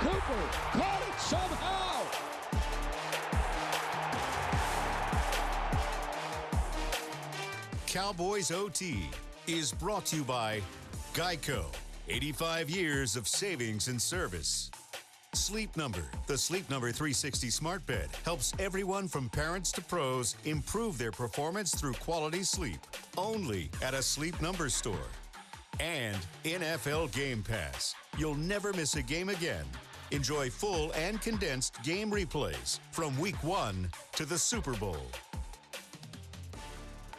Cooper caught it somehow. Cowboys OT is brought to you by Geico. 85 years of savings and service. Sleep Number, the Sleep Number 360 smart bed, helps everyone from parents to pros improve their performance through quality sleep. Only at a Sleep Number store. And NFL Game Pass. You'll never miss a game again. Enjoy full and condensed game replays from Week 1 to the Super Bowl.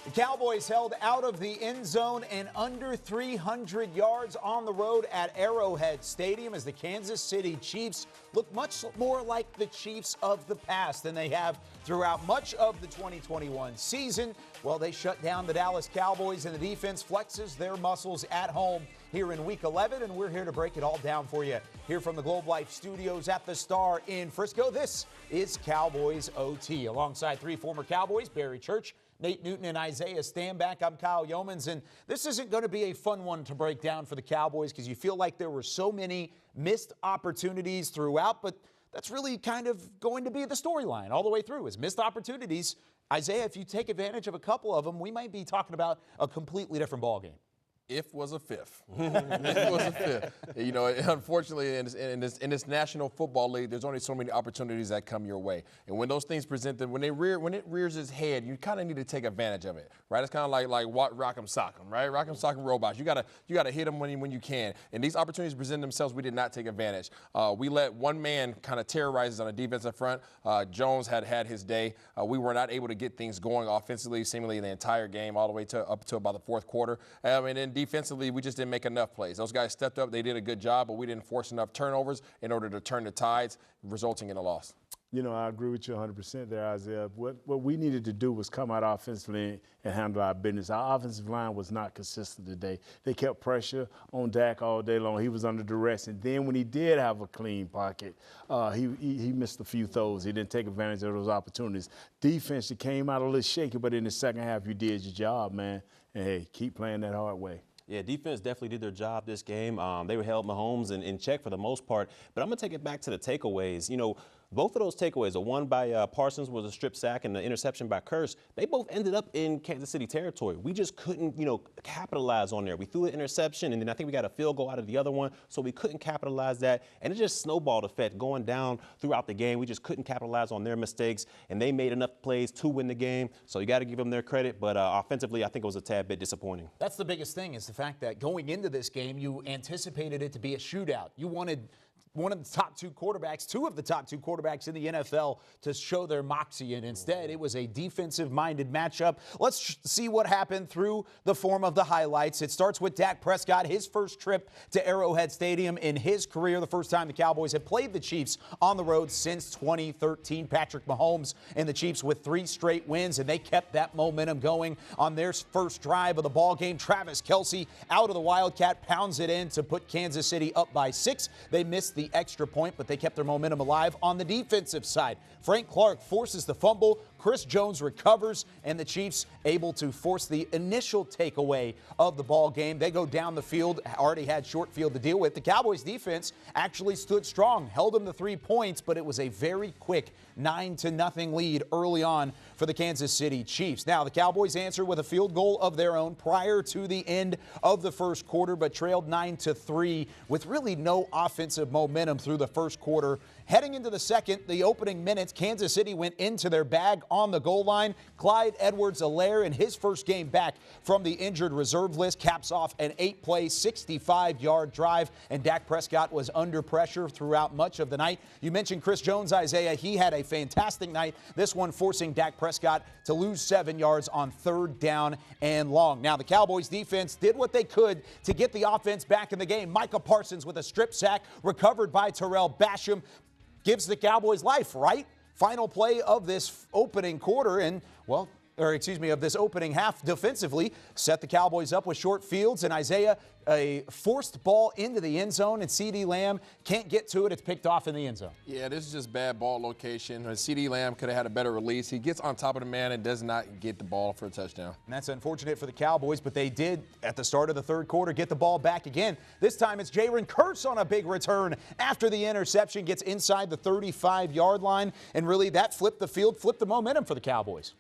The Cowboys held out of the end zone and under 300 yards on the road at Arrowhead Stadium as the Kansas City Chiefs look much more like the Chiefs of the past than they have throughout much of the 2021 season. Well, they shut down the Dallas Cowboys, and the defense flexes their muscles at home here in Week 11, and we're here to break it all down for you here from the Globe Life Studios at the Star in Frisco. This is Cowboys OT. Alongside three former Cowboys, Barry Church, Nate Newton, and Isaiah Stanback. I'm Kyle Youmans, and this isn't going to be a fun one to break down for the Cowboys because you feel like there were so many missed opportunities throughout, but that's really kind of going to be the storyline all the way through is missed opportunities. Isaiah, if you take advantage of a couple of them, we might be talking about a completely different ballgame. If was a fifth. If was a fifth. You know, unfortunately, in this National Football League, there's only so many opportunities that come your way. And when those things present them, when it rears its head, you kind of need to take advantage of it, right? It's kind of like Rock'em Sock'em, right? Rock'em Sock'em robots. You gotta hit them when you can. And these opportunities present themselves. We did not take advantage. We let one man kind of terrorize us on the defensive front. Jones had his day. We were not able to get things going offensively, seemingly the entire game, all the way up to about the fourth quarter. And then defensively, we just didn't make enough plays. Those guys stepped up. They did a good job, but we didn't force enough turnovers in order to turn the tides, resulting in a loss. You know, I agree with you 100% there, Isaiah. What we needed to do was come out offensively and handle our business. Our offensive line was not consistent today. They kept pressure on Dak all day long. He was under duress. And then when he did have a clean pocket, he missed a few throws. He didn't take advantage of those opportunities. Defense, you came out a little shaky, but in the second half, you did your job, man. And, hey, keep playing that hard way. Yeah, defense definitely did their job this game. They held Mahomes in check for the most part. But I'm going to take it back to the takeaways. You know, both of those takeaways, the one by Parsons was a strip sack and the interception by Kearse, they both ended up in Kansas City territory. We just couldn't, capitalize on there. We threw an interception, and then I think we got a field goal out of the other one, so we couldn't capitalize that. And it just snowballed effect going down throughout the game. We just couldn't capitalize on their mistakes, and they made enough plays to win the game. So you got to give them their credit. But offensively, I think it was a tad bit disappointing. That's the biggest thing is the fact that going into this game, you anticipated it to be a shootout. You wanted two of the top two quarterbacks in the NFL to show their moxie, and instead it was a defensive-minded matchup. Let's see what happened through the form of the highlights. It starts with Dak Prescott, his first trip to Arrowhead Stadium in his career, the first time the Cowboys have played the Chiefs on the road since 2013. Patrick Mahomes and the Chiefs with 3 straight wins, and they kept that momentum going on their first drive of the ball game. Travis Kelce out of the Wildcat pounds it in to put Kansas City up by 6. They missed the extra point, but they kept their momentum alive on the defensive side. Frank Clark forces the fumble. Chris Jones recovers, and the Chiefs able to force the initial takeaway of the ball game. They go down the field, already had short field to deal with. The Cowboys defense actually stood strong, held them to 3 points, but it was a very quick 9-0 lead early on for the Kansas City Chiefs. Now, the Cowboys answer with a field goal of their own prior to the end of the first quarter, but trailed 9-3 with really no offensive momentum through the first quarter. Heading into the second, the opening minutes, Kansas City went into their bag on the goal line. Clyde Edwards-Helaire, in his first game back from the injured reserve list, caps off an 8-play, 65-yard drive, and Dak Prescott was under pressure throughout much of the night. You mentioned Chris Jones, Isaiah. He had a fantastic night, this one forcing Dak Prescott to lose 7 yards on 3rd down and long. Now, the Cowboys defense did what they could to get the offense back in the game. Micah Parsons with a strip sack recovered by Terrell Basham gives the Cowboys life, right? Final play of this opening quarter, and, well, of this opening half defensively, set the Cowboys up with short fields, and Isaiah, a forced ball into the end zone, and CeeDee Lamb can't get to it. It's picked off in the end zone. Yeah, this is just bad ball location. CeeDee Lamb could have had a better release. He gets on top of the man and does not get the ball for a touchdown. And that's unfortunate for the Cowboys, but they did, at the start of the third quarter, get the ball back again. This time it's Jalen Kearse on a big return after the interception, gets inside the 35-yard line, and really that flipped the field, flipped the momentum for the Cowboys.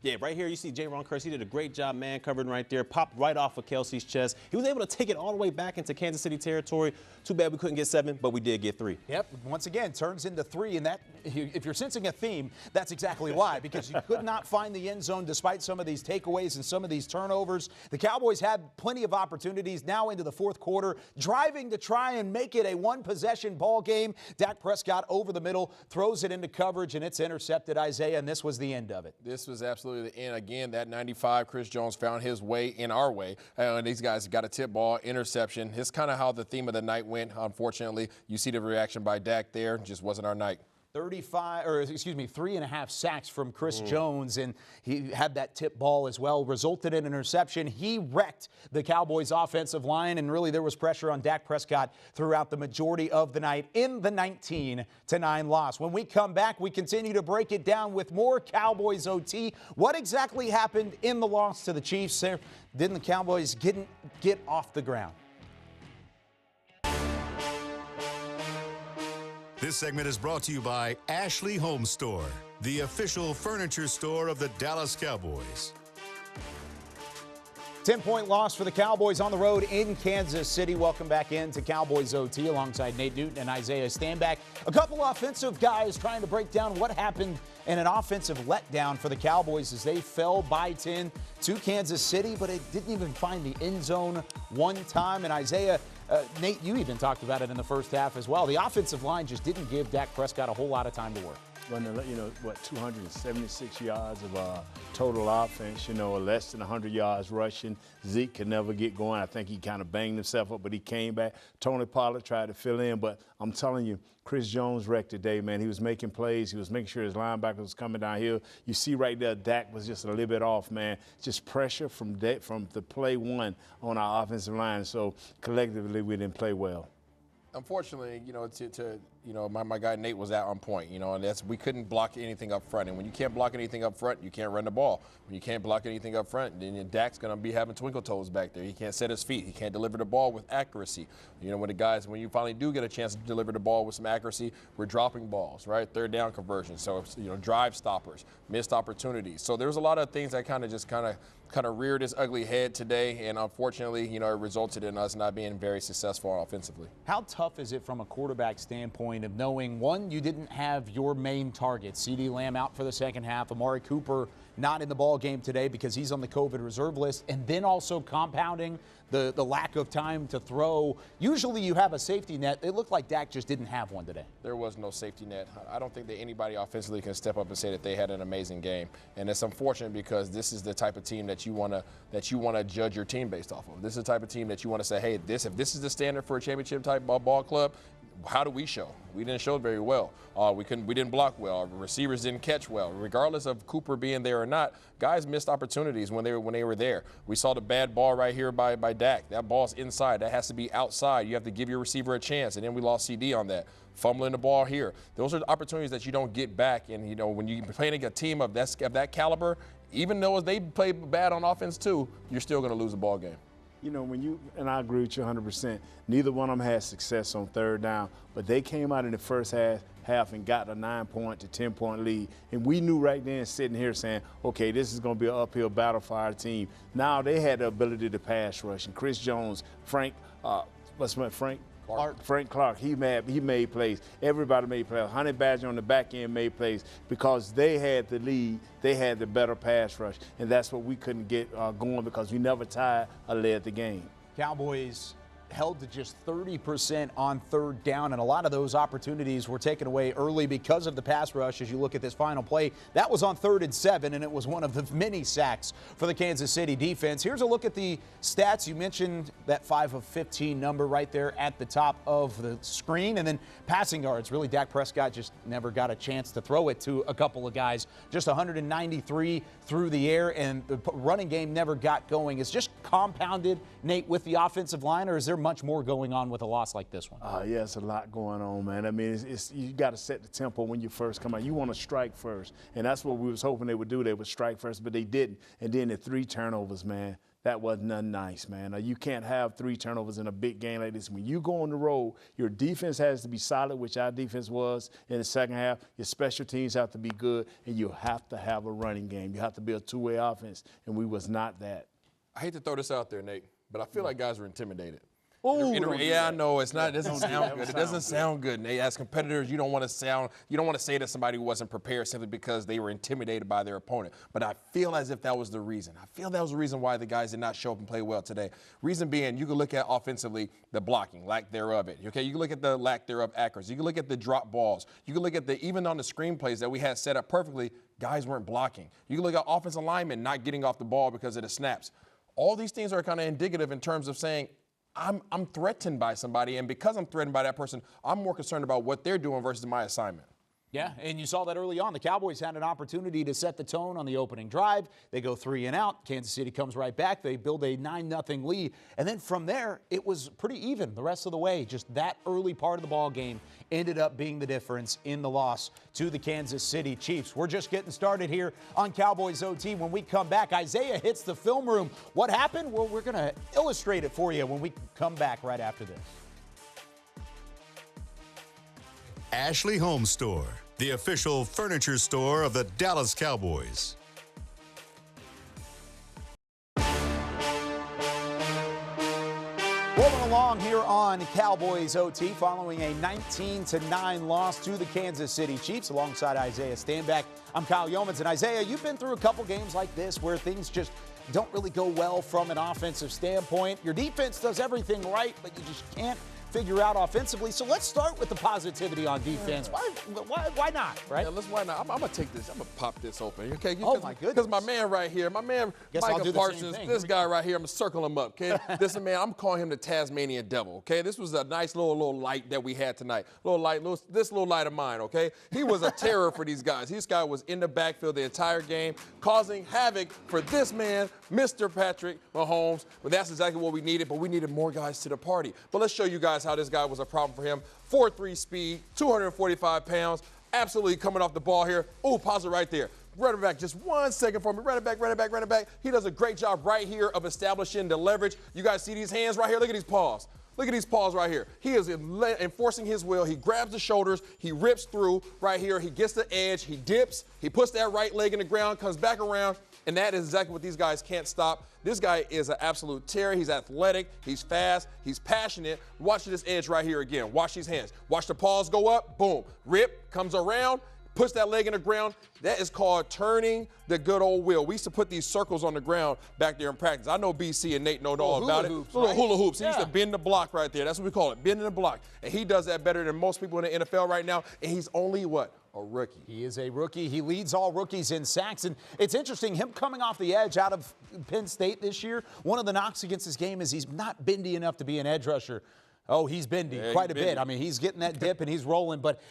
Yeah, right here you see Jalen Kearse. He did a great job man covering right there. Popped right off of Kelsey's chest. He was able to take it all the way back into Kansas City territory. Too bad we couldn't get 7, but we did get 3. Yep, once again, turns into 3, and that, if you're sensing a theme, that's exactly why, because you could not find the end zone despite some of these takeaways and some of these turnovers. The Cowboys had plenty of opportunities now into the fourth quarter, driving to try and make it a one-possession ball game. Dak Prescott over the middle, throws it into coverage, and it's intercepted, Isaiah, and this was the end of it. This was absolutely the end. Again, that 95, Chris Jones found his way in our way. And these guys got a tip ball, interception. It's kind of how the theme of the night went, unfortunately. You see the reaction by Dak there. Just wasn't our night. 3.5 sacks from Chris Jones, and he had that tip ball as well, resulted in an interception. He wrecked the Cowboys offensive line, and really there was pressure on Dak Prescott throughout the majority of the night in the 19-9 loss. When we come back, we continue to break it down with more Cowboys OT. What exactly happened in the loss to the Chiefs there? Didn't the Cowboys get off the ground? This segment is brought to you by Ashley Home Store, the official furniture store of the Dallas Cowboys. 10-point loss for the Cowboys on the road in Kansas City. Welcome back into Cowboys OT alongside Nate Newton and Isaiah Stanback. A couple offensive guys trying to break down what happened in an offensive letdown for the Cowboys as they fell by 10 to Kansas City, but it didn't even find the end zone one time. And Isaiah, Nate, you even talked about it in the first half as well. The offensive line just didn't give Dak Prescott a whole lot of time to work. 276 yards of total offense, less than 100 yards rushing. Zeke could never get going. I think he kind of banged himself up, but he came back. Tony Pollard tried to fill in, but I'm telling you, Chris Jones wrecked today, man. He was making plays. He was making sure his linebacker was coming down here. You see right there, Dak was just a little bit off, man. Just pressure from the play one on our offensive line. So collectively, we didn't play well. Unfortunately, my guy Nate was out on point, and we couldn't block anything up front. And when you can't block anything up front, you can't run the ball. When you can't block anything up front, then Dak's going to be having twinkle toes back there. He can't set his feet. He can't deliver the ball with accuracy. When you finally do get a chance to deliver the ball with some accuracy, we're dropping balls, right? Third down conversions. So, drive stoppers, missed opportunities. So there's a lot of things that kind of reared its ugly head today, and unfortunately, it resulted in us not being very successful offensively. How tough is it from a quarterback standpoint of knowing, one, you didn't have your main target, CeeDee Lamb out for the second half, Amari Cooper not in the ball game today because he's on the COVID reserve list, and then also compounding the lack of time to throw. Usually you have a safety net. It looked like Dak just didn't have one today. There was no safety net. I don't think that anybody offensively can step up and say that they had an amazing game. And it's unfortunate because this is the type of team that you want to judge your team based off of. This is the type of team that you want to say, hey, if this is the standard for a championship type ball club, how do we show? We didn't show it very well. We didn't block well. Our receivers didn't catch well. Regardless of Cooper being there or not, guys missed opportunities when they were there. We saw the bad ball right here by Dak. That ball's inside. That has to be outside. You have to give your receiver a chance, and then we lost CD on that. Fumbling the ball here. Those are the opportunities that you don't get back. And when you're playing a team of that caliber, even though they play bad on offense too, you're still going to lose a ball game. And I agree with you 100%, neither one of them had success on third down, but they came out in the first half and got a 9-point to 10-point lead. And we knew right then, sitting here saying, okay, this is going to be an uphill battle for our team. Now they had the ability to pass rush. And Chris Jones, Frank Clark, he made plays. Everybody made plays. Honey Badger on the back end made plays because they had the lead. They had the better pass rush, and that's what we couldn't get going because we never tied or led the game. Cowboys held to just 30% on third down, and a lot of those opportunities were taken away early because of the pass rush. As you look at this final play, that was on 3rd and 7, and it was one of the many sacks for the Kansas City defense. Here's a look at the stats. You mentioned that 5 of 15 number right there at the top of the screen, and then passing yards. Really, Dak Prescott just never got a chance to throw it to a couple of guys. Just 193 through the air, and the running game never got going. It's just compounded, Nate, with the offensive line, or is there much more going on with a loss like this one? Yeah, it's a lot going on, man. I mean, you got to set the tempo when you first come out. You want to strike first, and that's what we was hoping they would do. They would strike first, but they didn't. And then the 3 turnovers, man. That wasn't nothing nice, man. You can't have 3 turnovers in a big game like this. When you go on the road, your defense has to be solid, which our defense was in the second half. Your special teams have to be good, and you have to have a running game. You have to be a two-way offense, and we was not that. I hate to throw this out there, Nate, but I feel like guys were intimidated. Ooh, Yeah, I know it's not. It doesn't sound good. It doesn't sound good, Nate. As competitors, you don't want to say that somebody wasn't prepared simply because they were intimidated by their opponent. But I feel as if that was the reason. I feel that was the reason why the guys did not show up and play well today. Reason being, you can look at offensively the blocking, lack thereof it. Okay, you can look at the lack thereof accuracy. You can look at the drop balls. You can look at even on the screenplays that we had set up perfectly, guys weren't blocking. You can look at offensive linemen not getting off the ball because of the snaps. All these things are kind of indicative in terms of saying, I'm threatened by somebody, and because I'm threatened by that person, I'm more concerned about what they're doing versus my assignment. Yeah, and you saw that early on. The Cowboys had an opportunity to set the tone on the opening drive. They go 3 and out. Kansas City comes right back. They build a 9-0 lead. And then from there, it was pretty even the rest of the way. Just that early part of the ball game ended up being the difference in the loss to the Kansas City Chiefs. We're just getting started here on Cowboys OT. When we come back, Isaiah hits the film room. What happened? Well, we're going to illustrate it for you when we come back right after this. Ashley Home Store, the official furniture store of the Dallas Cowboys. Rolling along here on Cowboys OT following a 19-9 loss to the Kansas City Chiefs. Alongside Isaiah Stanback, I'm Kyle Youmans. And Isaiah, you've been through a couple games like this where things just don't really go well from an offensive standpoint. Your defense does everything right, but you just can't figure out offensively. So let's start with the positivity on defense. Why not, right? Yeah, why not? I'm going to take this. I'm going to pop this open, okay? Oh, my goodness. Because my man right here, my man Micah Parsons, this guy right here, I'm going to circle him up, okay? This man, I'm calling him the Tasmanian Devil, okay? This was a nice little light that we had tonight. This little light of mine, okay? He was a terror for these guys. This guy was in the backfield the entire game, causing havoc for this man, Mr. Patrick Mahomes. But that's exactly what we needed, but we needed more guys to the party. But let's show you guys how this guy was a problem for him. 4.3 speed, 245 pounds, absolutely coming off the ball here. Ooh, pause it right there. Run it back just 1 second for me. Run it back. He does a great job right here of establishing the leverage. You guys see these hands right here? Look at these paws. Look at these paws right here. He is enforcing his will. He grabs the shoulders. He rips through right here. He gets the edge. He dips. He puts that right leg in the ground, comes back around, and that is exactly what these guys can't stop. This guy is an absolute terror. He's athletic. He's fast. He's passionate. Watch this edge right here again. Watch these hands. Watch the paws go up. Boom. Rip. Comes around. Puts that leg in the ground. That is called turning the good old wheel. We used to put these circles on the ground back there in practice. I know BC and Nate know all about it. Little hula hoops. He used to bend the block right there. That's what we call it, bending the block. And he does that better than most people in the NFL right now. And he's only what? A rookie. He is a rookie. He leads all rookies in sacks. And it's interesting, him coming off the edge out of Penn State this year, one of the knocks against his game is he's not bendy enough to be an edge rusher. Oh, he's bendy quite a bit. I mean, he's getting that dip and he's rolling. But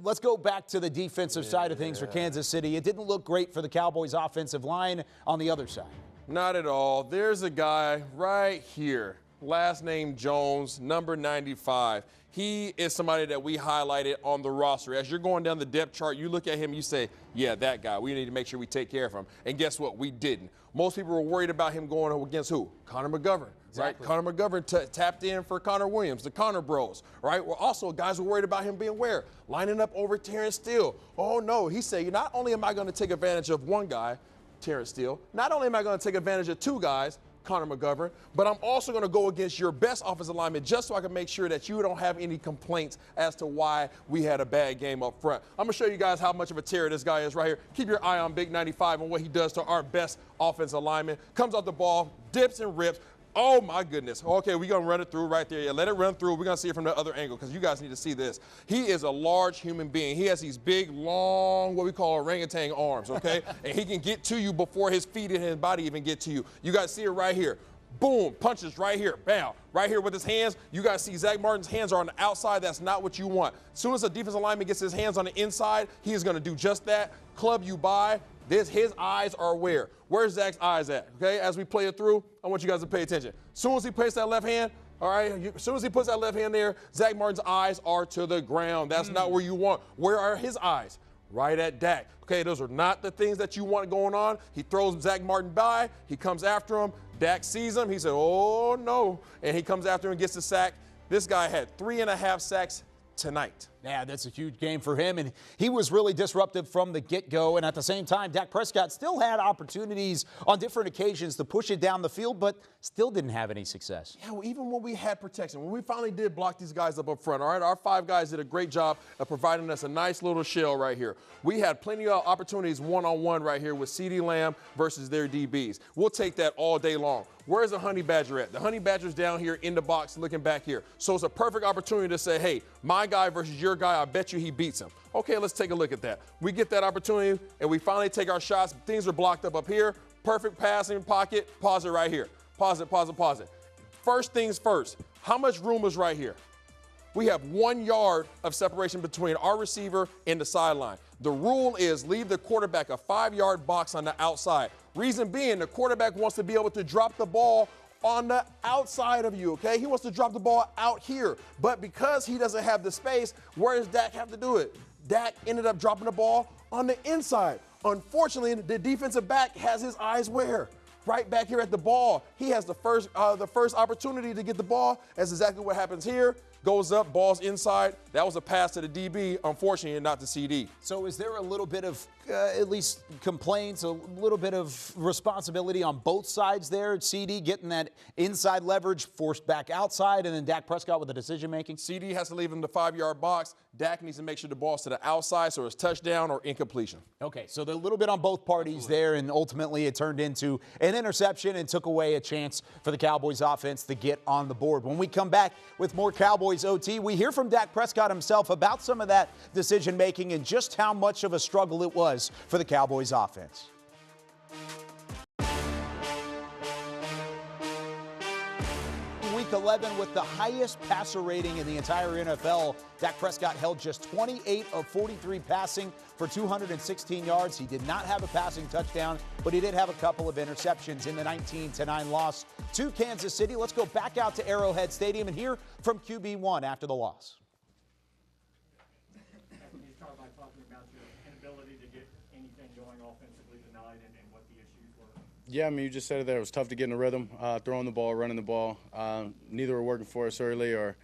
let's go back to the defensive side of things for Kansas City. It didn't look great for the Cowboys' offensive line on the other side. Not at all. There's a guy right here, last name Jones, number 95. He is somebody that we highlighted on the roster. As you're going down the depth chart, you look at him, you say, yeah, that guy. We need to make sure we take care of him. And guess what? We didn't. Most people were worried about him going against who? Connor McGovern. Exactly. Right? Connor McGovern tapped in for Connor Williams, the Connor Bros. Right? Well, also, guys were worried about him being where? Lining up over Terrence Steele. Oh, no. He said, not only am I going to take advantage of one guy, Terrence Steele, not only am I going to take advantage of two guys, Connor McGovern, but I'm also going to go against your best offensive lineman just so I can make sure that you don't have any complaints as to why we had a bad game up front. I'm going to show you guys how much of a terror this guy is right here. Keep your eye on Big 95 and what he does to our best offensive lineman. Comes off the ball, dips and rips, Oh, my goodness. Okay, we're going to run it through right there. Yeah, let it run through. We're going to see it from the other angle because you guys need to see this. He is a large human being. He has these big, long, what we call orangutan arms, okay? And he can get to you before his feet and his body even get to you. You guys see it right here. Boom, punches right here, bam. Right here with his hands, you guys see Zach Martin's hands are on the outside. That's not what you want. As soon as a defensive lineman gets his hands on the inside, he is going to do just that. Club you by. His eyes are where? Where's Zach's eyes at? Okay, as we play it through, I want you guys to pay attention. As soon as he places that left hand, all right, as soon as he puts that left hand there, Zach Martin's eyes are to the ground. That's not where you want. Where are his eyes? Right at Dak. Okay, those are not the things that you want going on. He throws Zach Martin by. He comes after him. Dak sees him. He said, oh, no. And he comes after him and gets the sack. This guy had 3.5 sacks tonight. Yeah, that's a huge game for him, and he was really disruptive from the get-go. And at the same time, Dak Prescott still had opportunities on different occasions to push it down the field, but still didn't have any success. Yeah, well, even when we had protection, when we finally did block these guys up front, all right, our 5 guys did a great job of providing us a nice little shell right here. We had plenty of opportunities one-on-one right here with CeeDee Lamb versus their DBs. We'll take that all day long. Where's the Honey Badger at? The Honey Badger's down here in the box looking back here. So it's a perfect opportunity to say, hey, my guy versus your guy, I bet you he beats him. Okay, let's take a look at that. We get that opportunity, and we finally take our shots. Things are blocked up here. Perfect passing pocket. Pause it right here. Pause it, pause it, pause it. First things first, how much room is right here? We have 1 yard of separation between our receiver and the sideline. The rule is leave the quarterback a 5-yard box on the outside. Reason being, the quarterback wants to be able to drop the ball on the outside of you, okay? He wants to drop the ball out here. But because he doesn't have the space, where does Dak have to do it? Dak ended up dropping the ball on the inside. Unfortunately, the defensive back has his eyes where? Right back here at the ball. He has the first opportunity to get the ball. That's exactly what happens here. Goes up, ball's inside. That was a pass to the DB, unfortunately, not to CD. So is there a little bit of, at least complaints, a little bit of responsibility on both sides there? CD getting that inside leverage, forced back outside, and then Dak Prescott with the decision-making? CD has to leave him the 5-yard box. Dak needs to make sure the ball's to the outside so it's touchdown or incompletion. Okay, so a little bit on both parties there, and ultimately it turned into an interception and took away a chance for the Cowboys offense to get on the board. When we come back with more Cowboys OT, we hear from Dak Prescott himself about some of that decision-making and just how much of a struggle it was for the Cowboys offense. Week 11 with the highest passer rating in the entire NFL. Dak Prescott held just 28 of 43 passing for 216 yards. He did not have a passing touchdown, but he did have a couple of interceptions in the 19-9 loss to Kansas City. Let's go back out to Arrowhead Stadium and hear from QB1 after the loss. Can you start by talking about your inability to get anything going offensively tonight and what the issues were? Yeah, I mean, you just said it there. It was tough to get in a rhythm, throwing the ball, running the ball. Neither were working for us early or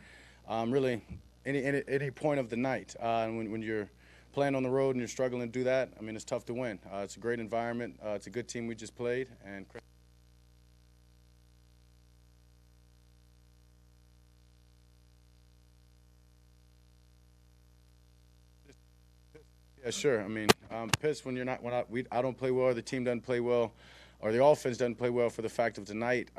really any point of the night. When you're playing on the road and you're struggling to do that, I mean, it's tough to win. It's a great environment. It's a good team we just played. And yeah, sure. I mean, I'm pissed when I don't play well, or the team doesn't play well, or the offense doesn't play well for the fact of tonight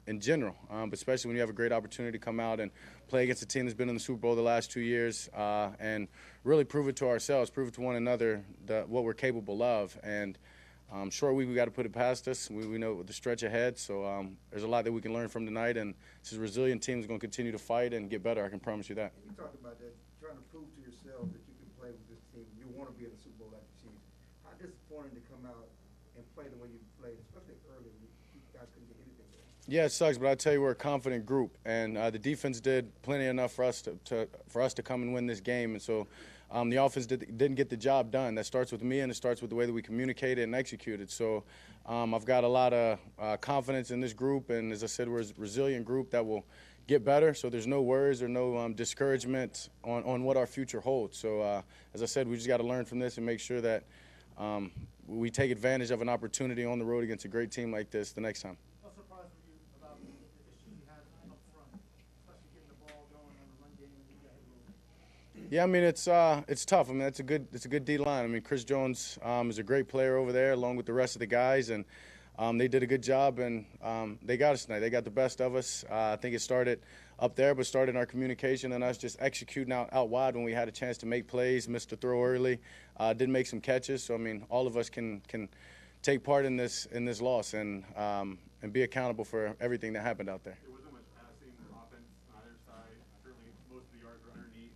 in general, but especially when you have a great opportunity to come out and play against a team that's been in the Super Bowl the last 2 years and really prove it to ourselves, prove it to one another what we're capable of. And short week, we got to put it past us. We know the stretch ahead, so there's a lot that we can learn from tonight, and this is a resilient team that's going to continue to fight and get better. I can promise you that. You talked about that, trying to prove to yourself that you can play with this team. You want to be in the Super Bowl like the Chiefs. How disappointing to come out and play the way you played, especially early when you guys couldn't get anything going. Yeah, it sucks, but I tell you, we're a confident group, and the defense did plenty enough for us to come and win this game, and so the offense didn't get the job done. That starts with me, and it starts with the way that we communicated and executed. So I've got a lot of confidence in this group, and as I said, we're a resilient group that will get better. So there's no worries or no discouragement on what our future holds. So as I said, we just got to learn from this and make sure that we take advantage of an opportunity on the road against a great team like this the next time. How surprised were you about the issues you had up front, especially getting the ball going on the run game and you guys moving? Yeah, I mean it's tough. I mean it's a good D line. I mean Chris Jones is a great player over there, along with the rest of the guys, and They did a good job, and they got us tonight. They got the best of us. I think it started up there, but started in our communication and us just executing out wide when we had a chance to make plays, missed a throw early, did make some catches. So, I mean, all of us can take part in this loss and be accountable for everything that happened out there. There wasn't much passing offense on either side. Certainly, most of the yards were underneath.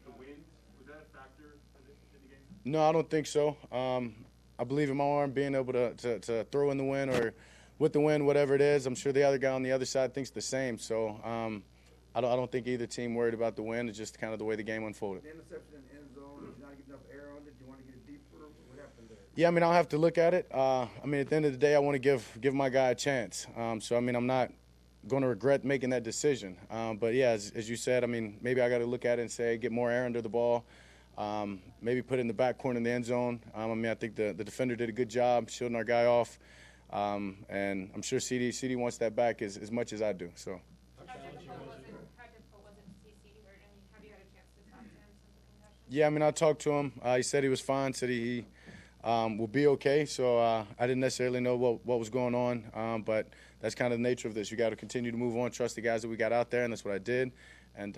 The wind, was that a factor in the game? No, I don't think so. I believe in my arm being able to throw in the wind or with the wind, whatever it is. I'm sure the other guy on the other side thinks the same. So I don't think either team worried about the wind. It's just kind of the way the game unfolded. The interception in the end zone, did you not get enough air on it? Do you want to get it deeper? What happened there? Yeah, I mean, I'll have to look at it. I mean, at the end of the day, I want to give my guy a chance. So, I mean, I'm not going to regret making that decision. But, yeah, as you said, I mean, maybe I got to look at it and say get more air under the ball, maybe put it in the back corner in the end zone. I mean, I think the defender did a good job shielding our guy off. And I'm sure CD wants that back as much as I do. So. Yeah, I mean, I talked to him. He said he was fine, said he will be okay. So I didn't necessarily know what was going on, but that's kind of the nature of this. You got to continue to move on, trust the guys that we got out there, and that's what I did. And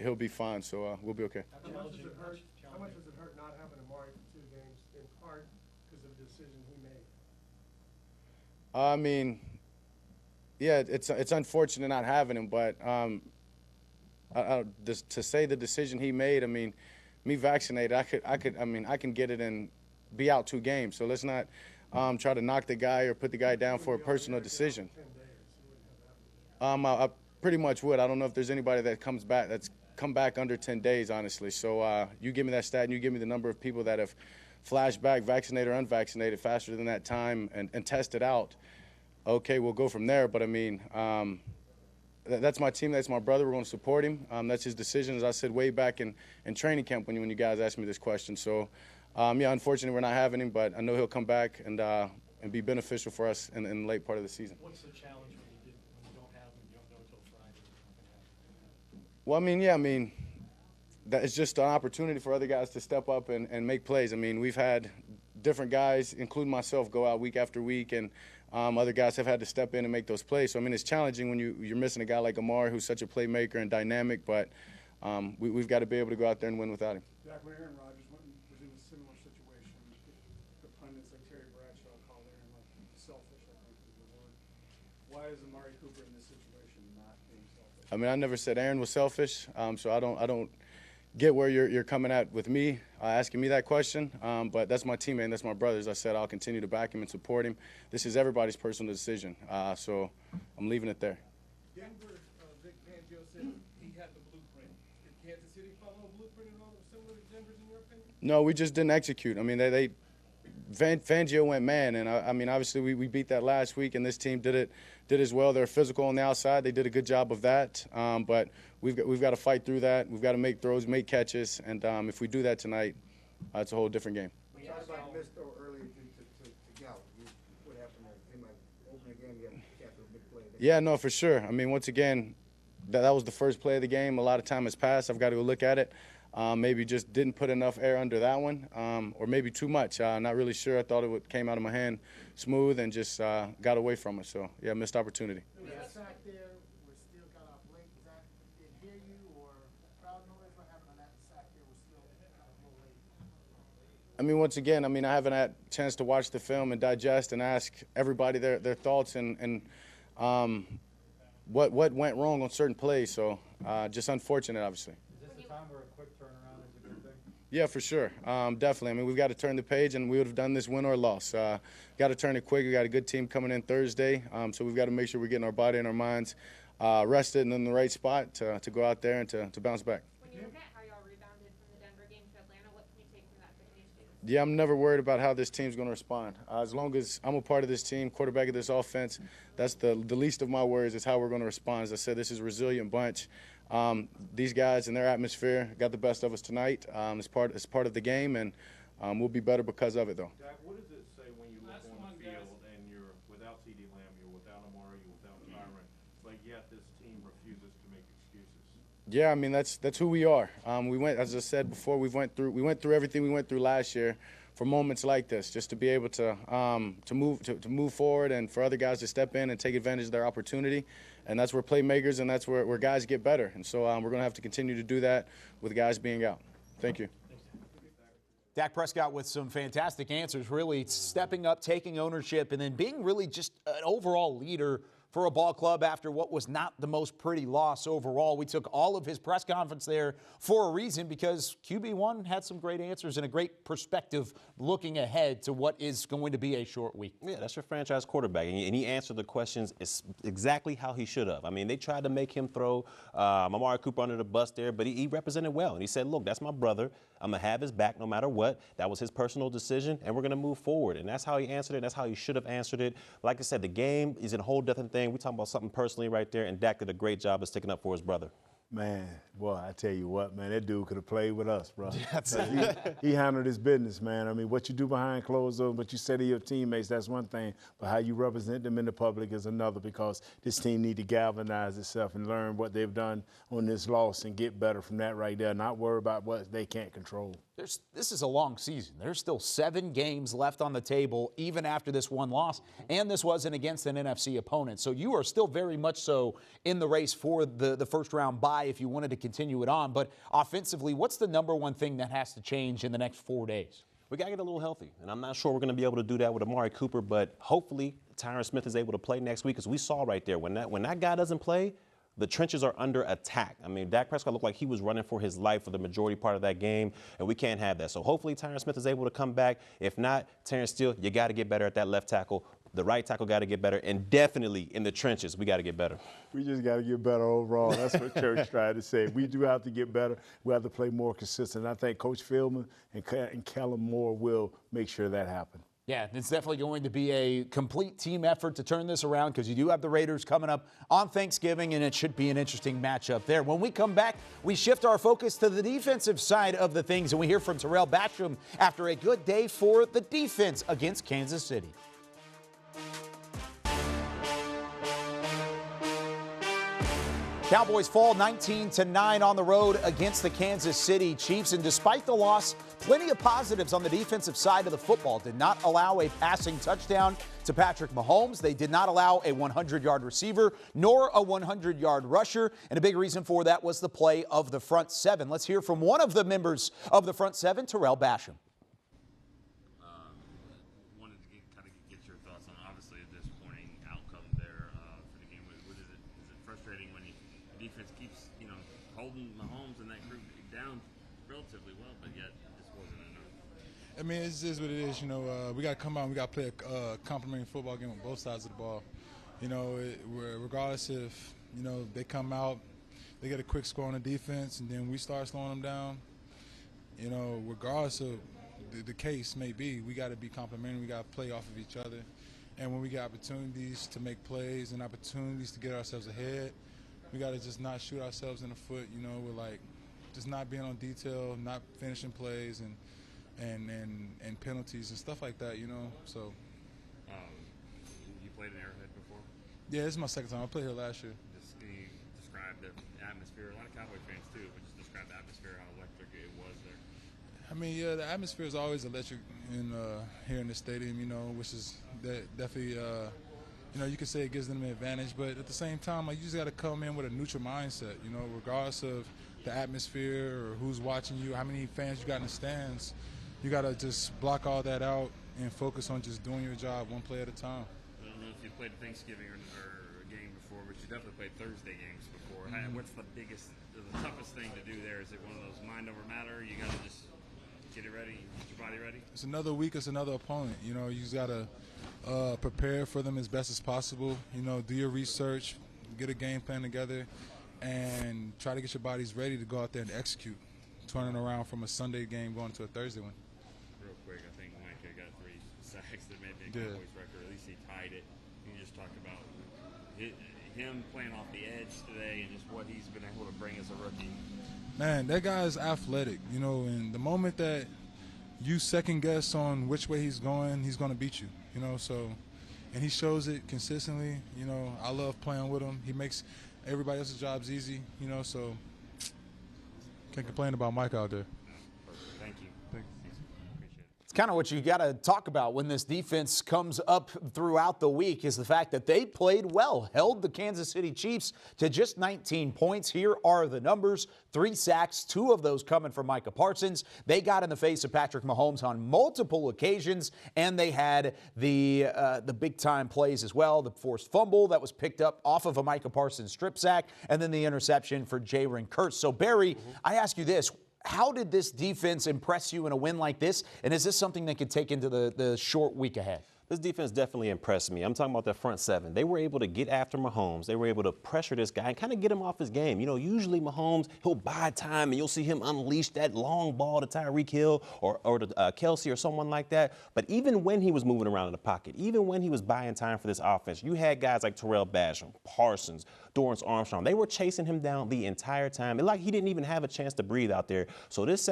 he'll be fine, so we'll be okay. How much does it hurt not having Amari for 2 games, in part because of the decision he made? I mean, yeah, it's unfortunate not having him, but to say the decision he made, I mean, me vaccinated, I can get it and be out 2 games. So let's not try to knock the guy or put the guy down for a personal decision. I pretty much would. I don't know if there's anybody that's come back under 10 days, honestly. So you give me that stat and you give me the number of people that have flashed back, vaccinated or unvaccinated, faster than that time and tested out. Okay, we'll go from there. But I mean, that's my team. That's my brother. We're going to support him. That's his decision, as I said way back in training camp when you guys asked me this question. So, yeah, unfortunately, we're not having him, but I know he'll come back and be beneficial for us in the late part of the season. What's the challenge when you don't have him? You don't know until Friday. Well, I mean, yeah, I mean, that is just an opportunity for other guys to step up and make plays. I mean, we've had different guys, including myself, go out week after week, and other guys have had to step in and make those plays. So, I mean, it's challenging when you're missing a guy like Amar, who's such a playmaker and dynamic, but we've got to be able to go out there and win without him. Dak, when Aaron Rodgers was in a similar situation, the pundits like Terry Bradshaw called Aaron like selfish, I think is the word. Why is Amari Cooper in this situation not being selfish? I mean, I never said Aaron was selfish, so I don't get where you're coming at with me, asking me that question. But that's my teammate and that's my brother. As I said, I'll continue to back him and support him. This is everybody's personal decision, so I'm leaving it there. Denver, Vic Fangio said he had the blueprint. Did Kansas City follow a blueprint at all similar to Denver's, in your opinion? No, we just didn't execute. I mean, Fangio went man, and I mean, obviously we beat that last week, and this team did as well. They're physical on the outside. They did a good job of that, but we've got to fight through that. We've got to make throws, make catches, and if we do that tonight, it's a whole different game. We talked about missed throw earlier to Gallup. What happened there? It seemed like opening the game, you had a chance for a big play. Yeah, no, for sure. I mean, once again, that was the first play of the game. A lot of time has passed. I've got to go look at it. Maybe just didn't put enough air under that one, or maybe too much. Not really sure. I thought it came out of my hand smooth and just got away from it. So, yeah, missed opportunity. Was that sack there, was still got off late? Was that, did hear you or crowd noise? What happened on that sack there was still kind of a little late? I mean, once again, I mean, I haven't had a chance to watch the film and digest and ask everybody their thoughts and what went wrong on certain plays. So, just unfortunate, obviously. Is this a time where a quick turnaround is a good thing? Yeah, for sure. Definitely. I mean, we've got to turn the page, and we would have done this win or loss. Got to turn it quick. We got a good team coming in Thursday, so we've got to make sure we're getting our body and our minds rested and in the right spot to go out there and to bounce back. When you look at how y'all rebounded from the Denver game to Atlanta, what can you take from that for these two? Yeah, I'm never worried about how this team's going to respond. As long as I'm a part of this team, quarterback of this offense, that's the least of my worries is how we're going to respond. As I said, this is a resilient bunch. These guys and their atmosphere got the best of us tonight. It's part of the game, and we'll be better because of it, though. Dak, what does it say when you look on the field and you're without C.D. Lamb, you're without Amari, you're without Tyron, but yet this team refuses to make excuses? Yeah, I mean that's who we are. We went, as I said before, we went through everything we went through last year moments like this, just to be able to move forward and for other guys to step in and take advantage of their opportunity. And that's where playmakers and that's where guys get better. And so we're going to have to continue to do that with guys being out. Thank you. Dak Prescott with some fantastic answers, really stepping up, taking ownership, and then being really just an overall leader for a ball club after what was not the most pretty loss overall. We took all of his press conference there for a reason, because QB1 had some great answers and a great perspective looking ahead to what is going to be a short week. Yeah, that's your franchise quarterback, and he answered the questions exactly how he should have. I mean, they tried to make him throw Amari Cooper under the bus there, but he represented well, and he said, look, that's my brother. I'm going to have his back no matter what. That was his personal decision, and we're going to move forward. And that's how he answered it. That's how he should have answered it. Like I said, the game is a whole different thing. We're talking about something personally right there, and Dak did a great job of sticking up for his brother. Man, boy, I tell you what, man, that dude could have played with us, bro. He handled his business, man. I mean, what you do behind closed doors, what you say to your teammates, that's one thing. But how you represent them in the public is another, because this team need to galvanize itself and learn what they've done on this loss and get better from that right there, not worry about what they can't control. This is a long season. There's still 7 games left on the table, even after this one loss, and this wasn't against an NFC opponent. So you are still very much so in the race for the first round bye if you wanted to continue it on. But offensively, what's the number one thing that has to change in the next 4 days? We got to get a little healthy, and I'm not sure we're going to be able to do that with Amari Cooper, but hopefully Tyron Smith is able to play next week, because we saw right there when that guy doesn't play, the trenches are under attack. I mean, Dak Prescott looked like he was running for his life for the majority part of that game, and we can't have that. So hopefully Tyron Smith is able to come back. If not, Terrence Steele, you got to get better at that left tackle. The right tackle got to get better, and definitely in the trenches, we got to get better. We just got to get better overall. That's what Church tried to say. We do have to get better. We have to play more consistent. I think Coach Philman and Kellen Moore will make sure that happens. Yeah, it's definitely going to be a complete team effort to turn this around, because you do have the Raiders coming up on Thanksgiving, and it should be an interesting matchup there. When we come back, we shift our focus to the defensive side of the things, and we hear from Terrell Basham after a good day for the defense against Kansas City. Cowboys fall 19-9 on the road against the Kansas City Chiefs, and despite the loss, plenty of positives on the defensive side of the football. Did not allow a passing touchdown to Patrick Mahomes. They did not allow a 100-yard receiver nor a 100-yard rusher, and a big reason for that was the play of the front seven. Let's hear from one of the members of the front seven, Terrell Basham. Wanted to get your thoughts on obviously a disappointing outcome there for the game. Is it frustrating when the defense keeps, holding Mahomes and that group down relatively well, but yet it just wasn't enough? I mean, it's just what it is. We got to come out and we got to play a complimentary football game on both sides of the ball. Regardless if, they come out, they get a quick score on the defense, and then we start slowing them down. Regardless of the case may be, we got to be complimentary. We got to play off of each other. And when we get opportunities to make plays and opportunities to get ourselves ahead, we got to just not shoot ourselves in the foot. We're just not being on detail, not finishing plays and penalties and stuff like that. So. You played in Arrowhead before? Yeah, this is my second time. I played here last year. Can you describe the atmosphere? A lot of Cowboy fans too, but just describe the atmosphere, how electric it was there. I mean, yeah, the atmosphere is always electric here in the stadium. Which is definitely. You could say it gives them an advantage, but at the same time, you just got to come in with a neutral mindset, regardless of the atmosphere or who's watching you, how many fans you got in the stands. You got to just block all that out and focus on just doing your job one play at a time. I don't know if you played Thanksgiving or a game before, but you definitely played Thursday games before. Mm-hmm. What's the toughest thing to do there? Is it one of those mind over matter? You got to just get it ready, get your body ready? It's another week, it's another opponent. You just got to prepare for them as best as possible. Do your research, get a game plan together, and try to get your bodies ready to go out there and execute, turning around from a Sunday game going to a Thursday one. Real quick, I think Micah got 3 sacks that made the Cowboys record. At least he tied it. You just talked about him playing off the edge today and just what he's been able to bring as a rookie. Man, that guy is athletic, and the moment that you second guess on which way he's going to beat you, and he shows it consistently. I love playing with him. He makes everybody else's jobs easy, so can't complain about Mike out there. Thank you. Thank you. Appreciate it. It's kind of what you got to talk about when this defense comes up throughout the week is the fact that they played well, held the Kansas City Chiefs to just 19 points. Here are the numbers. 3 sacks, 2 of those coming from Micah Parsons. They got in the face of Patrick Mahomes on multiple occasions, and they had the big-time plays as well. The forced fumble that was picked up off of a Micah Parsons strip sack, and then the interception for Jalen Hurts. So, Barry, I ask you this. How did this defense impress you in a win like this? And is this something they could take into the short week ahead? This defense definitely impressed me. I'm talking about that front seven. They were able to get after Mahomes. They were able to pressure this guy and kind of get him off his game. You know, usually Mahomes, he'll buy time and you'll see him unleash that long ball to Tyreek Hill or to Kelsey or someone like that. But even when he was moving around in the pocket, even when he was buying time for this offense, you had guys like Terrell Basham, Parsons, Dorrance Armstrong. They were chasing him down the entire time. It's like he didn't even have a chance to breathe out there. So this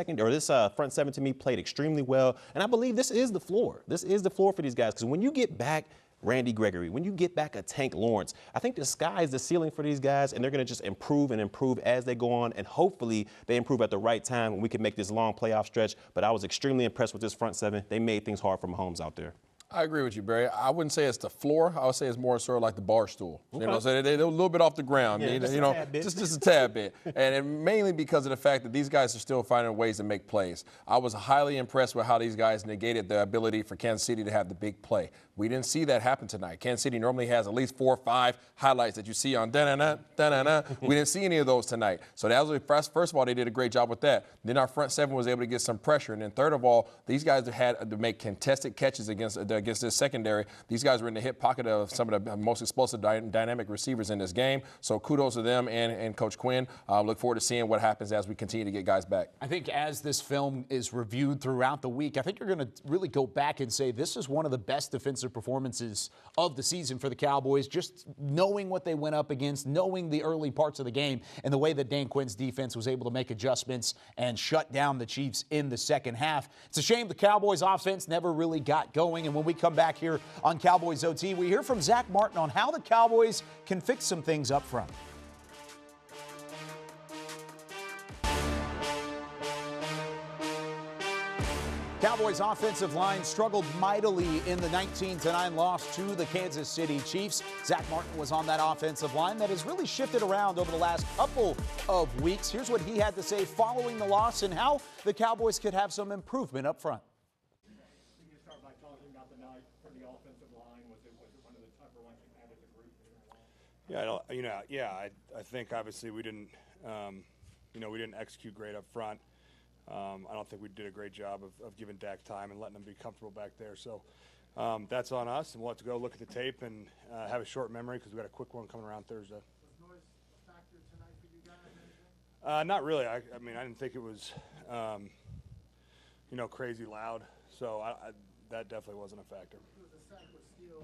front seven to me played extremely well. And I believe this is the floor. This is the floor for these guys, because when you get back Randy Gregory, when you get back a Tank Lawrence, I think the sky is the ceiling for these guys, and they're going to just improve and improve as they go on, and hopefully they improve at the right time when we can make this long playoff stretch. But I was extremely impressed with this front seven. They made things hard for Mahomes out there. I agree with you, Barry. I wouldn't say it's the floor. I would say it's more sort of like the bar stool. Okay. You know, so they're a little bit off the ground. Yeah, just a tad bit. And mainly because of the fact that these guys are still finding ways to make plays. I was highly impressed with how these guys negated the ability for Kansas City to have the big play. We didn't see that happen tonight. Kansas City normally has at least 4 or 5 highlights that you see on da-na-na, da-na-na. We didn't see any of those tonight. So that was first of all, they did a great job with that. Then our front seven was able to get some pressure. And then third of all, these guys had to make contested catches against this secondary. These guys were in the hip pocket of some of the most explosive dynamic receivers in this game. So kudos to them and Coach Quinn. Look forward to seeing what happens as we continue to get guys back. I think as this film is reviewed throughout the week, I think you're going to really go back and say this is one of the best defensive performances of the season for the Cowboys, just knowing what they went up against, knowing the early parts of the game, and the way that Dan Quinn's defense was able to make adjustments and shut down the Chiefs in the second half. It's a shame the Cowboys offense never really got going, and when we come back here on Cowboys OT, we hear from Zach Martin on how the Cowboys can fix some things up front. Cowboys offensive line struggled mightily in the 19-9 loss to the Kansas City Chiefs. Zach Martin was on that offensive line that has really shifted around over the last couple of weeks. Here's what he had to say following the loss and how the Cowboys could have some improvement up front. We can start by talking about the night for the offensive line. Was it one of the tougher ones you've had as a group? I think obviously we didn't, we didn't execute great up front. I don't think we did a great job of giving Dak time and letting him be comfortable back there. So that's on us, and we'll have to go look at the tape and have a short memory because we got a quick one coming around Thursday. Was noise a factor tonight for you guys? Not really. I didn't think it was, crazy loud. So that definitely wasn't a factor. It was a sack with Steele.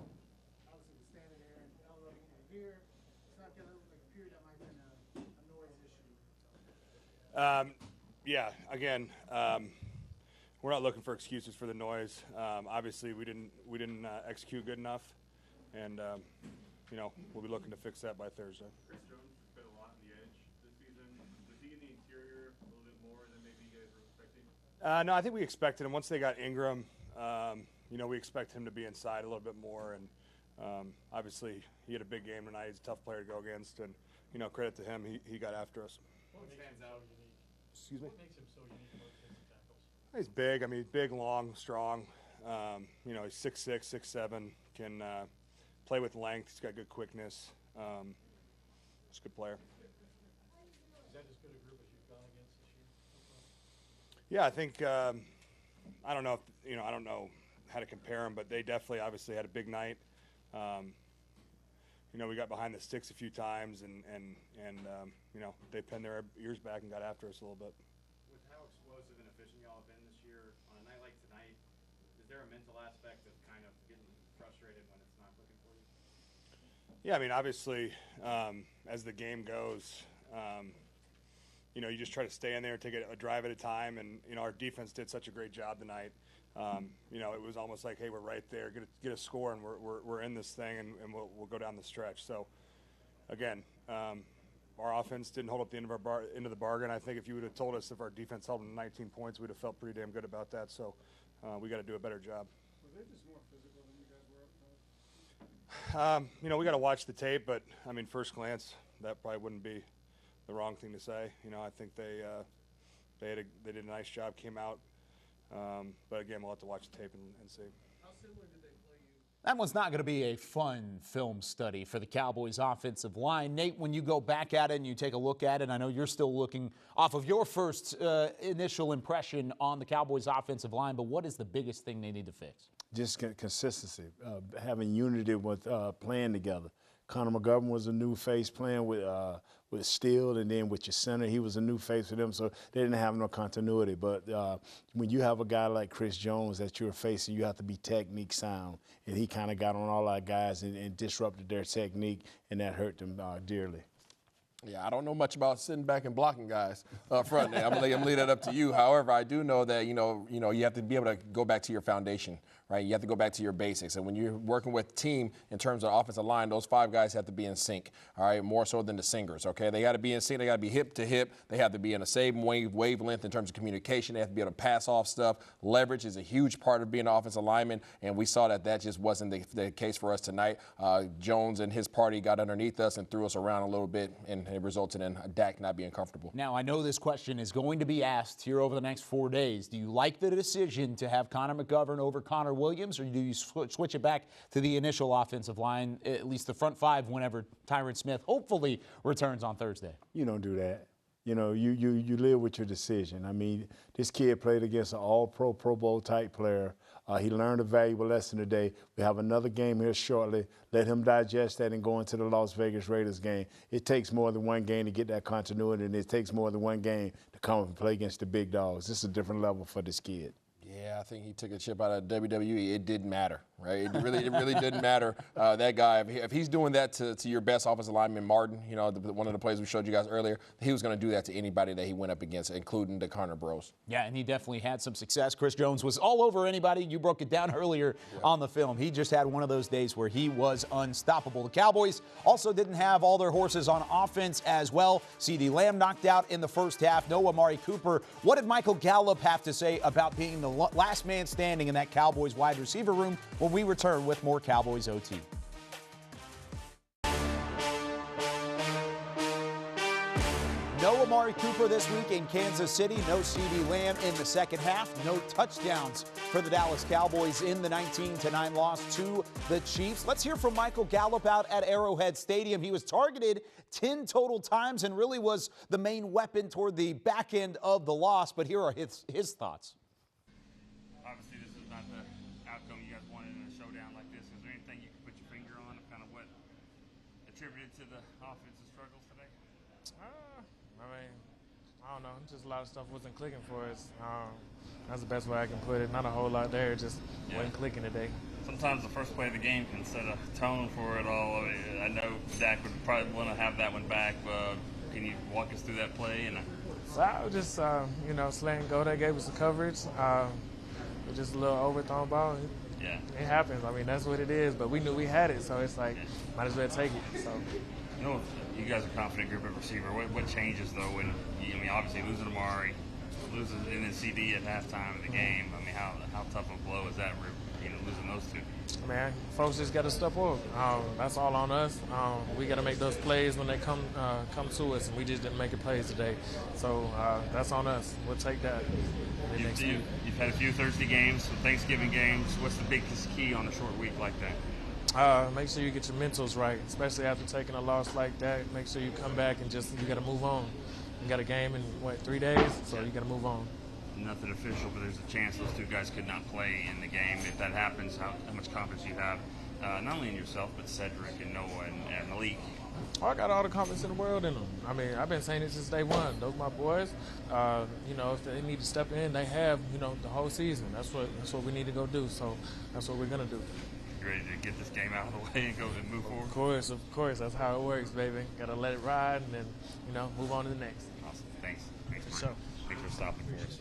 Obviously, was standing there, and I don't know if you can hear. It's not going to look like a period that might have been a noise issue. Again, we're not looking for excuses for the noise. Obviously, we didn't execute good enough, and we'll be looking to fix that by Thursday. Chris Jones played a lot on the edge this season. Was he in the interior a little bit more than maybe you guys were expecting? No, I think we expected him. Once they got Ingram, we expect him to be inside a little bit more, and obviously he had a big game tonight. He's a tough player to go against, and credit to him, he got after us. What stands out unique? Excuse me? What makes him so unique among defensive tackles? He's big. He's big, long, strong. He's 6'6", 6'7", can play with length. He's got good quickness. He's a good player. Is that as good a group as you've gone against this year? Yeah, I think I don't know how to compare them, but they definitely obviously had a big night. We got behind the sticks a few times, and they pinned their ears back and got after us a little bit. With how explosive and efficient y'all have been this year, on a night like tonight, is there a mental aspect of kind of getting frustrated when it's not clicking for you? Yeah, obviously, as the game goes, you just try to stay in there, take a drive at a time, and our defense did such a great job tonight. It was almost like, hey, we're right there, get a score, and we're in this thing, and we'll go down the stretch. So, again, our offense didn't hold up the end of the bargain. I think if you would have told us if our defense held them to 19 points, we'd have felt pretty damn good about that. So we got to do a better job. Were they just more physical than you guys were up front? You know, we got to watch the tape, but I mean, first glance, that probably wouldn't be the wrong thing to say. You know, I think they did a nice job, came out. But again, we'll have to watch the tape and see. How similar did they play you? That one's not going to be a fun film study for the Cowboys offensive line. Nate, when you go back at it and you take a look at it, I know you're still looking off of your first initial impression on the Cowboys offensive line, but what is the biggest thing they need to fix? Just consistency, having unity with playing together. Connor McGovern was a new face playing with Steele, and then with your center, he was a new face for them, so they didn't have no continuity. But when you have a guy like Chris Jones that you're facing, you have to be technique sound, and he kind of got on all our guys and disrupted their technique, and that hurt them dearly. Yeah, I don't know much about sitting back and blocking guys up front. I'm gonna leave that up to you. However, I do know that you have to be able to go back to your foundation, right? You have to go back to your basics. And when you're working with team in terms of offensive line, those 5 guys have to be in sync, all right, more so than the singers, okay? They got to be in sync. They got to be hip to hip. They have to be in the same wavelength in terms of communication. They have to be able to pass off stuff. Leverage is a huge part of being an offensive lineman, and we saw that just wasn't the case for us tonight. Jones and his party got underneath us and threw us around a little bit, and it resulted in Dak not being comfortable. Now, I know this question is going to be asked here over the next 4 days. Do you like the decision to have Connor McGovern over Connor Williams, or do you switch it back to the initial offensive line, at least the front 5, whenever Tyron Smith hopefully returns on Thursday? You don't do that. You know, you live with your decision. I mean, this kid played against an all-pro, Pro Bowl type player. He learned a valuable lesson today. We have another game here shortly. Let him digest that and go into the Las Vegas Raiders game. It takes more than one game to get that continuity, and it takes more than one game to come and play against the big dogs. This is a different level for this kid. Yeah, I think he took a chip out of WWE. It didn't matter, right? It really didn't matter. That guy, if he's doing that to your best offensive lineman, Martin, you know, one of the plays we showed you guys earlier, he was going to do that to anybody that he went up against, including the Connor Bros. Yeah, and he definitely had some success. Chris Jones was all over anybody. You broke it down earlier on the film. He just had one of those days where he was unstoppable. The Cowboys also didn't have all their horses on offense as well. CeeDee Lamb knocked out in the first half. No Amari Cooper. What did Michael Gallup have to say about being the last man standing in that Cowboys wide receiver room when we return with more Cowboys OT? No Amari Cooper this week in Kansas City. No CeeDee Lamb in the second half. No touchdowns for the Dallas Cowboys in the 19-9 loss to the Chiefs. Let's hear from Michael Gallup out at Arrowhead Stadium. He was targeted 10 total times and really was the main weapon toward the back end of the loss. But here are his thoughts. Obviously, this is not the outcome you guys wanted in a showdown like this. Is there anything you can put your finger on of kind of what attributed to the offensive struggles today? I mean, I don't know. Just a lot of stuff wasn't clicking for us. That's the best way I can put it. Not a whole lot there. Just wasn't clicking today. Sometimes the first play of the game can set a tone for it all. I know Dak would probably want to have that one back. Can you walk us through that play? So I was just, slaying go. That gave us the coverage. Just a little overthrown ball. Yeah. It happens. I mean, that's what it is. But we knew we had it, so it's like, might as well take it. So. You know, you guys are a confident group at receiver. What changes, though, when, obviously losing Amari, losing and then CD at halftime of the game? I mean, how tough a blow is that, losing those two? Man, folks just got to step up. That's all on us. We got to make those plays when they come to us, and we just didn't make the plays today. So that's on us. We'll take that. You've had a few Thursday games, some Thanksgiving games. What's the biggest key on a short week like that? Make sure you get your mentals right, especially after taking a loss like that. Make sure you come back and you got to move on. You got a game in, 3 days? So you got to move on. Nothing official, but there's a chance those two guys could not play in the game. If that happens, how much confidence you have, not only in yourself, but Cedric and Noah and Malik? Oh, I got all the confidence in the world in them. I mean, I've been saying it since day one. Those my boys. If they need to step in, they have, the whole season. That's what we need to go do. So that's what we're going to do. Ready to get this game out of the way and go and move forward? Of course. That's how it works, baby. Got to let it ride and then, move on to the next. Awesome. Thanks for stopping for us.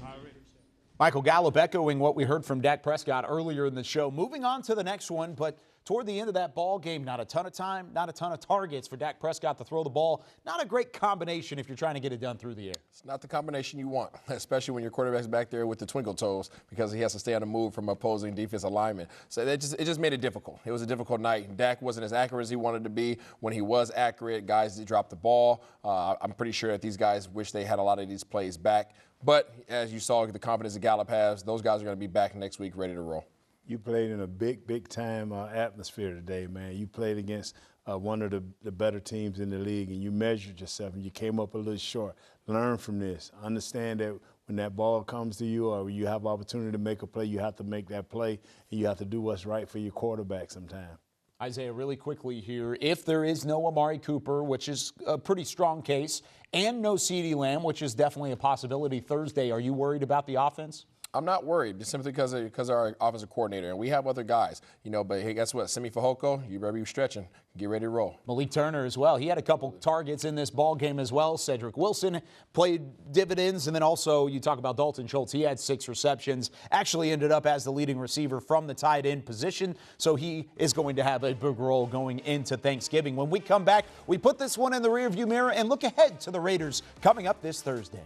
Michael Gallup echoing what we heard from Dak Prescott earlier in the show. Moving on to the next one, but toward the end of that ball game, not a ton of time, not a ton of targets for Dak Prescott to throw the ball. Not a great combination if you're trying to get it done through the air. It's not the combination you want, especially when your quarterback's back there with the twinkle toes because he has to stay on the move from opposing defensive linemen. So it just made it difficult. It was a difficult night. Dak wasn't as accurate as he wanted to be. When he was accurate, guys did drop the ball. I'm pretty sure that these guys wish they had a lot of these plays back. But as you saw, the confidence that Gallup has, those guys are going to be back next week ready to roll. You played in a big time atmosphere today, man. You played against one of the better teams in the league, and you measured yourself, and you came up a little short. Learn from this. Understand that when that ball comes to you or you have opportunity to make a play, you have to make that play, and you have to do what's right for your quarterback sometime. Isaiah, really quickly here, if there is no Amari Cooper, which is a pretty strong case, and no CeeDee Lamb, which is definitely a possibility Thursday, are you worried about the offense? I'm not worried, just simply because of our offensive coordinator. And we have other guys, but hey, guess what? Simi Fehoko, you better be stretching. Get ready to roll. Malik Turner as well. He had a couple targets in this ball game as well. Cedric Wilson played dividends. And then also you talk about Dalton Schultz. He had 6 receptions, actually ended up as the leading receiver from the tight end position. So he is going to have a big role going into Thanksgiving. When we come back, we put this one in the rearview mirror and look ahead to the Raiders coming up this Thursday.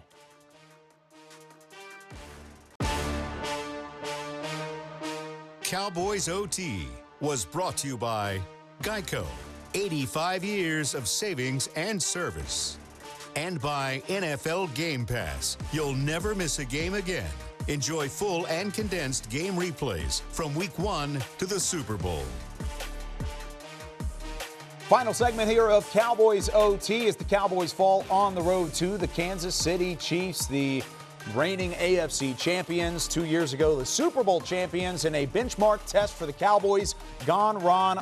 Cowboys OT was brought to you by Geico, 85 years of savings and service. And by NFL Game Pass. You'll never miss a game again. Enjoy full and condensed game replays from Week 1 to the Super Bowl. Final segment here of Cowboys OT as the Cowboys fall on the road to the Kansas City Chiefs, the reigning AFC champions 2 years ago, the Super Bowl champions, in a benchmark test for the Cowboys. Gone wrong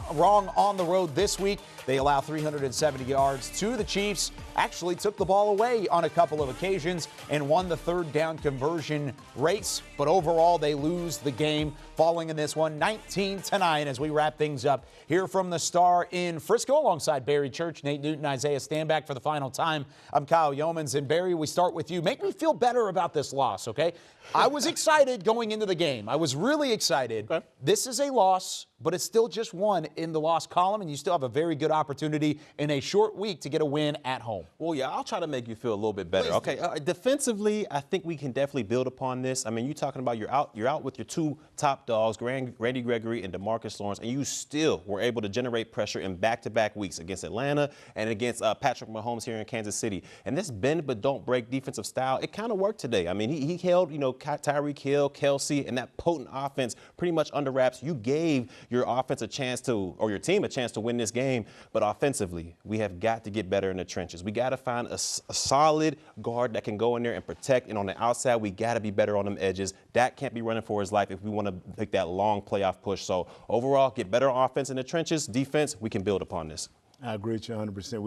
on the road this week. They allow 370 yards to the Chiefs. Actually took the ball away on a couple of occasions and won the third down conversion race. But overall, they lose the game, falling in this one 19-9 as we wrap things up here from the Star in Frisco alongside Barry Church, Nate Newton, Isaiah Stanback for the final time. I'm Kyle Youmans. And Barry, we start with you. Make me feel better about this loss, okay? I was excited going into the game. I was really excited. Okay. This is a loss, but it's still just one in the loss column, and you still have a very good opportunity in a short week to get a win at home. Well, yeah, I'll try to make you feel a little bit better. Okay, defensively, I think we can definitely build upon this. I mean, you're talking about you're out with your 2 top dogs, Randy Gregory and DeMarcus Lawrence, and you still were able to generate pressure in back-to-back weeks against Atlanta and against Patrick Mahomes here in Kansas City. And this bend but don't break defensive style, it kind of worked today. I mean, he held, Tyreek Hill, Kelsey, and that potent offense pretty much under wraps. You gave your offense a chance to, or your team a chance to win this game. But offensively, we have got to get better in the trenches. We got to find a solid guard that can go in there and protect. And on the outside, we got to be better on them edges. Dak can't be running for his life if we want to make that long playoff push. So overall, get better offense in the trenches. Defense, we can build upon this. I agree with you 100%.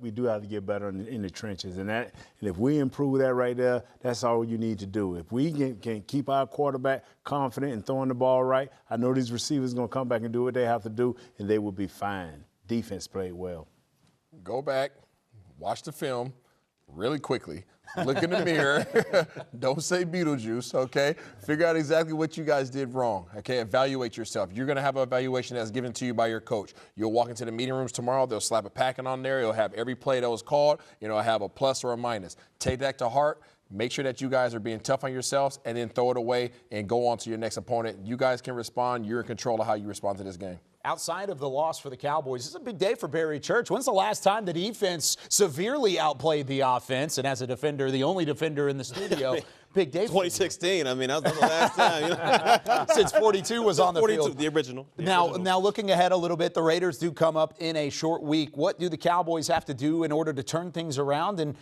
We do have to get better in the trenches, and if we improve that right there, that's all you need to do. If we can keep our quarterback confident and throwing the ball right, I know these receivers are going to come back and do what they have to do, and they will be fine. Defense played well. Go back, watch the film really quickly. Look in the mirror. Don't say Beetlejuice, okay? Figure out exactly what you guys did wrong, okay? Evaluate yourself. You're going to have an evaluation that's given to you by your coach. You'll walk into the meeting rooms tomorrow. They'll slap a packet on there. It'll have every play that was called. Have a plus or a minus. Take that to heart. Make sure that you guys are being tough on yourselves and then throw it away and go on to your next opponent. You guys can respond. You're in control of how you respond to this game. Outside of the loss for the Cowboys, this is a big day for Barry Church. When's the last time the defense severely outplayed the offense? And as a defender, the only defender in the studio, big day. 2016. I mean, that was the last time. Since 42 was on the 42, field. The original. Now, looking ahead a little bit, the Raiders do come up in a short week. What do the Cowboys have to do in order to turn things around? And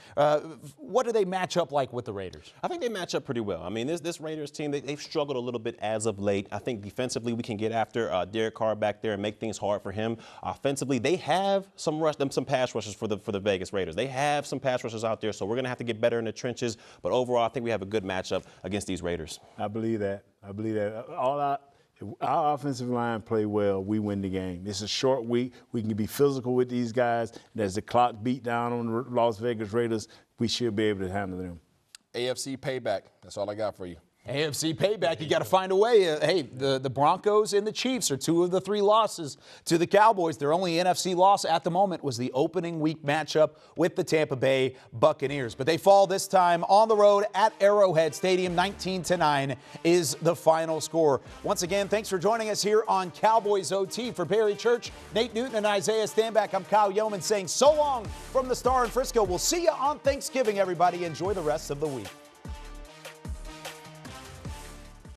what do they match up like with the Raiders? I think they match up pretty well. I mean, this Raiders team, they've struggled a little bit as of late. I think defensively we can get after Derek Carr back there and make things hard for him. Offensively, they have some pass rushers for the Vegas Raiders. They have some pass rushers out there, so we're going to have to get better in the trenches. But overall, I think we have a good matchup against these Raiders. I believe that. If our offensive line play well, we win the game. It's a short week. We can be physical with these guys. And as the clock beat down on the Las Vegas Raiders, we should be able to handle them. AFC payback. That's all I got for you. AFC payback, you got to find a way. Hey, the Broncos and the Chiefs are 2 of the 3 losses to the Cowboys. Their only NFC loss at the moment was the opening week matchup with the Tampa Bay Buccaneers. But they fall this time on the road at Arrowhead Stadium. 19-9 is the final score. Once again, thanks for joining us here on Cowboys OT. For Barry Church, Nate Newton, and Isaiah Stanback, I'm Kyle Youmans saying so long from the Star in Frisco. We'll see you on Thanksgiving, everybody. Enjoy the rest of the week.